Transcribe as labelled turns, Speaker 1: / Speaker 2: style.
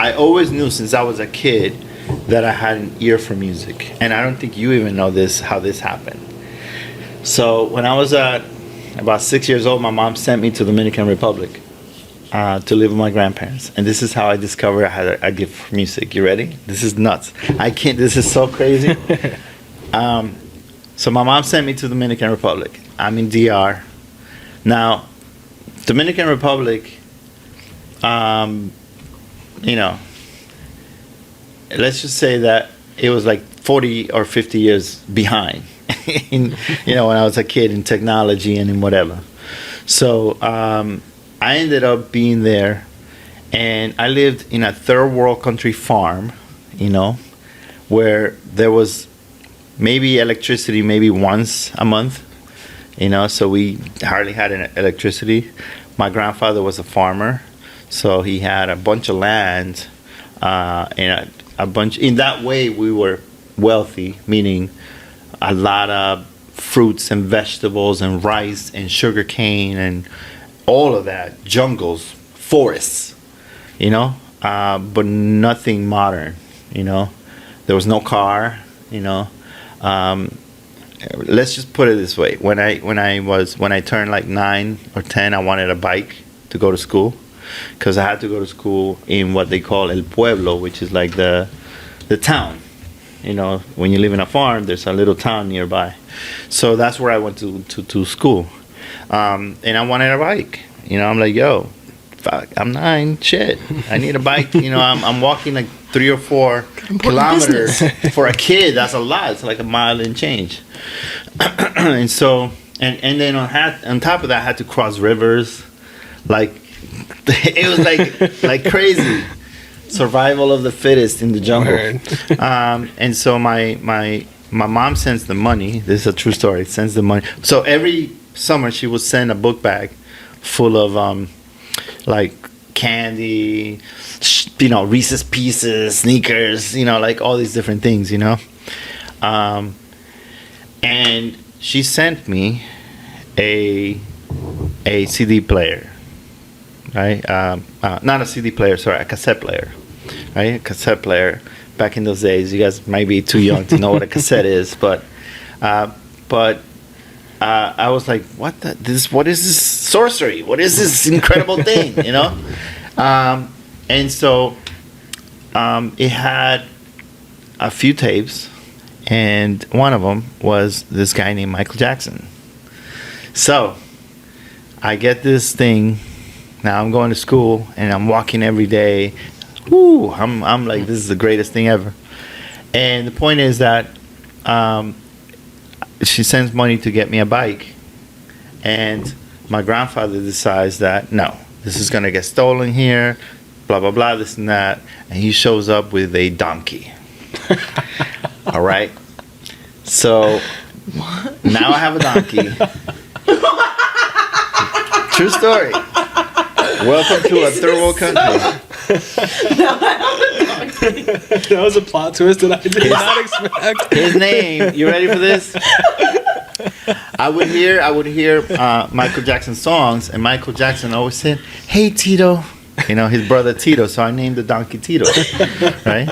Speaker 1: I always knew since I was a kid that I had an ear for music, and I don't think you even know this how this happened. So when I was about 6 years old, my mom sent me to Dominican Republic to live with my grandparents, and this is how I discovered I had a gift for music. You ready? This is nuts. I can't. This is so crazy. So my mom sent me to Dominican Republic. I'm in DR. Now, Dominican Republic, you know, let's just say that it was like 40 or 50 years behind, in, you know, when I was a kid in technology and in whatever. So I ended up being there, and I lived in a third world country farm, you know, where there was maybe electricity maybe once a month, you know, so we hardly had electricity. My grandfather was a farmer, so he had a bunch of land, and a bunch. In that way, we were wealthy, meaning a lot of fruits and vegetables and rice and sugar cane and all of that, jungles, forests, you know, but nothing modern, you know. There was no car, you know. Let's just put it this way: when I turned like 9 or 10, I wanted a bike to go to school, because I had to go to school in what they call el pueblo, which is like the town. You know, when you live in a farm, there's a little town nearby. So that's where I went to school, and I wanted a bike. You know, I'm like, yo, fuck, I'm 9, shit, I need a bike. You know, I'm walking like 3 or 4 kilometers for a kid. That's a lot. It's like a mile and change. And so, and then on top of that, I had to cross rivers, like it was like crazy. Survival of the fittest in the jungle. And so my mom sends the money. This is a true story. Sends the money. So every summer she would send a book bag full of like candy, you know, Reese's Pieces, sneakers, you know, like all these different things, you know. And she sent me a CD player, right? Not a CD player, sorry, a cassette player, right? A cassette player. Back in those days, you guys might be too young to know what a cassette is, but I was like, what is this sorcery? What is this incredible thing, you know? And so it had a few tapes, and one of them was this guy named Michael Jackson. So I get this thing. Now I'm going to school, and I'm walking every day. Woo! I'm like, this is the greatest thing ever. And the point is that she sends money to get me a bike, and my grandfather decides that no, this is gonna get stolen here, blah blah blah, this and that, and he shows up with a donkey. All right, so now I have a donkey. True story. Welcome to a third world country.
Speaker 2: That was a plot twist that I did not expect.
Speaker 1: His name, you ready for this? I would hear Michael Jackson songs, and Michael Jackson always said, "Hey Tito," you know, his brother Tito. So I named the donkey Tito, right?